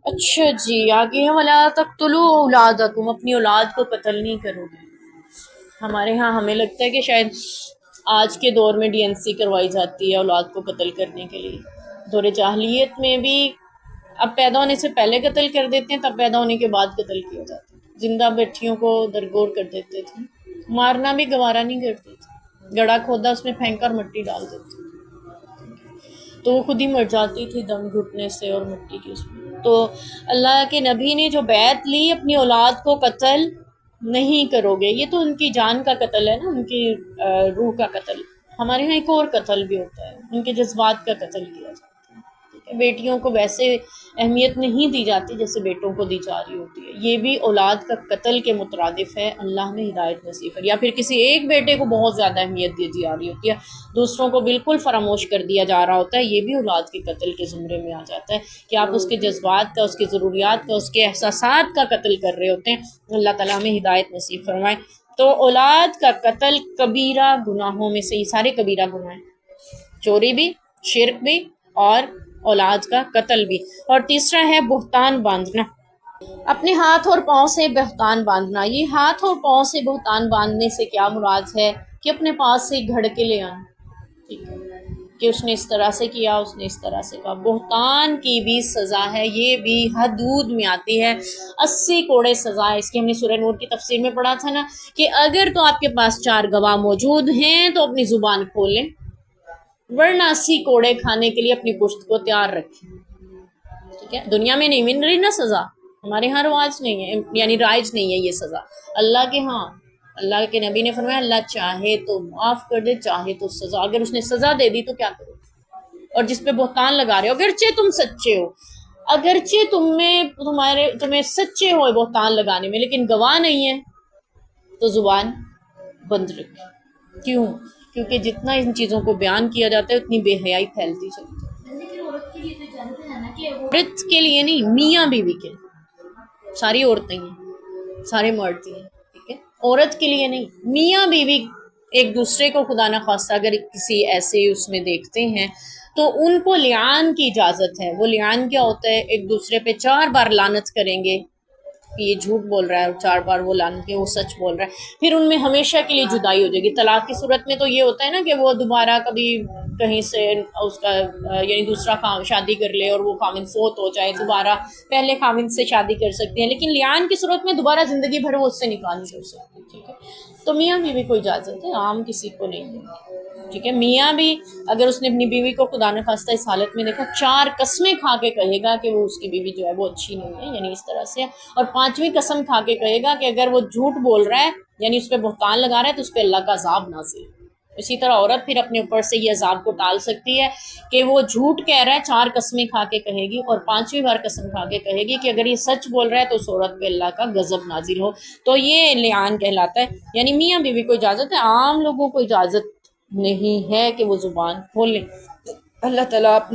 اچھا جی، آگے ہے وَلَا تَقْتُلُوا أَوْلَادَكُمْ، اپنی اولاد کو قتل نہیں کرو گے۔ ہمارے ہاں ہمیں لگتا ہے کہ شاید آج کے دور میں ڈی این سی کروائی جاتی ہے اولاد کو قتل کرنے کے لیے۔ دور جاہلیت میں بھی اب پیدا ہونے سے پہلے قتل کر دیتے ہیں، تب پیدا ہونے کے بعد قتل کیا جاتا ہے۔ زندہ بچیوں کو درگور کر دیتے تھے، مارنا بھی گوارا نہیں کرتے تھے، گڑھا کھودا اس میں پھینکا اور مٹی ڈال دیتے تھے تو وہ خود ہی مر جاتی تھی دم گھٹنے سے اور مٹی کی اس میں۔ تو اللہ کے نبی نے جو بیعت لی اپنی اولاد کو قتل نہیں کرو گے، یہ تو ان کی جان کا قتل ہے نا، ان کی روح کا قتل۔ ہمارے یہاں ایک اور قتل بھی ہوتا ہے، ان کے جذبات کا قتل کیا جاتا ہے۔ بیٹیوں کو ویسے اہمیت نہیں دی جاتی جیسے بیٹوں کو دی جا رہی ہوتی ہے، یہ بھی اولاد کا قتل کے مترادف ہے۔ اللہ نے ہدایت نصیب کر، یا پھر کسی ایک بیٹے کو بہت زیادہ اہمیت دی جا رہی ہوتی ہے، دوسروں کو بالکل فراموش کر دیا جا رہا ہوتا ہے، یہ بھی اولاد کے قتل کے زمرے میں آ جاتا ہے کہ آپ اس کے جذبات کا، اس کی ضروریات کا، اس کے احساسات کا قتل کر رہے ہوتے ہیں۔ اللہ تعالیٰ ہمیں ہدایت نصیب فرمائے۔ تو اولاد کا قتل کبیرہ گناہوں میں سے، یہ سارے کبیرہ گناہ ہیں، چوری بھی، شرک بھی، اور اولاد کا قتل بھی۔ اور تیسرا ہے بہتان باندھنا، اپنے ہاتھ اور پاؤں سے بہتان باندھنا۔ یہ ہاتھ اور پاؤں سے بہتان باندھنے سے کیا مراد ہے کہ اپنے پاس سے گھڑ کے لے آنا، ٹھیک ہے، کہ اس نے اس طرح سے کیا، اس نے اس طرح سے کہا۔ بہتان کی بھی سزا ہے، یہ بھی حدود میں آتی ہے، 80 کوڑے سزا ہے۔ اس کی ہم نے سورہ نور کی تفسیر میں پڑھا تھا نا کہ اگر تو آپ کے پاس 4 گواہ موجود ہیں تو اپنی زبان کھول لیں، ورنہ 80 کوڑے کھانے کے لیے اپنی پشت کو تیار رکھیں، ٹھیک ہے۔ دنیا میں نہیں مل رہی نا سزا، ہمارے ہاں رواج نہیں ہے، یعنی رائج نہیں ہے یہ سزا، اللہ کے ہاں اللہ کے نبی نے فرمایا اللہ چاہے تو معاف کر دے، چاہے تو سزا، اگر اس نے سزا دے دی تو کیا کرو۔ اور جس پہ بہتان لگا رہے ہو، اگرچہ تم سچے ہو، اگرچہ تمہیں سچے ہو بہتان لگانے میں، لیکن گواہ نہیں ہے تو زبان بند رکھے۔ کیوں؟ کیونکہ جتنا ان چیزوں کو بیان کیا جاتا ہے اتنی بے حیائی پھیلتی چلتی ہے۔ لیکن عورت کے لیے تو جانتے ہیں نا کہ عورت کے لیے نہیں، میاں بیوی کے لیے، ساری عورتیں ہیں، سارے مرد ہیں، ٹھیک ہے، عورت کے لیے نہیں، میاں بیوی ایک دوسرے کو خدا نخواستہ اگر کسی ایسے اس میں دیکھتے ہیں تو ان کو لعان کی اجازت ہے۔ وہ لعان کیا ہوتا ہے؟ ایک دوسرے پہ 4 بار لعنت کریں گے کہ یہ جھوٹ بول رہا ہے، اور 4 بار وہ لعنت کے وہ سچ بول رہا ہے، پھر ان میں ہمیشہ کے لیے جدائی ہو جائے گی۔ طلاق کی صورت میں تو یہ ہوتا ہے نا کہ وہ دوبارہ کبھی کہیں سے اس کا یعنی دوسرا شادی کر لے اور وہ خامن فوت ہو جائے، دوبارہ پہلے خامن سے شادی کر سکتے ہیں، لیکن لعان کی صورت میں دوبارہ زندگی بھر وہ اس سے نکاح نہیں کر سکتے، ٹھیک ہے۔ تو میاں بیوی کو اجازت ہے، عام کسی کو نہیں ہے، ٹھیک ہے۔ میاں بھی اگر اس نے اپنی بیوی کو خدا نخواستہ اس حالت میں دیکھا، 4 قسمیں کھا کے کہے گا کہ وہ اس کی بیوی جو ہے وہ اچھی نہیں ہے، یعنی اس طرح سے، اور 5ویں قسم کھا کے کہے گا کہ اگر وہ جھوٹ بول رہا ہے یعنی اس پہ بہتان لگا رہا ہے تو اس پہ اللہ کا عذاب نازل ہے۔ اسی طرح عورت پھر اپنے اوپر سے یہ عذاب کو ٹال سکتی ہے کہ وہ جھوٹ کہہ رہا ہے، 4 قسمیں کھا کے کہے گی، اور 5ویں بار قسم کھا کے کہے گی کہ اگر یہ سچ بول رہا ہے تو اس عورت پہ اللہ کا غضب نازل ہو، تو یہ لعان کہلاتا ہے۔ یعنی میاں بیوی کو اجازت ہے، عام لوگوں کو اجازت نہیں ہے کہ وہ زبان کھول لیں۔ اللہ تعالیٰ اپنی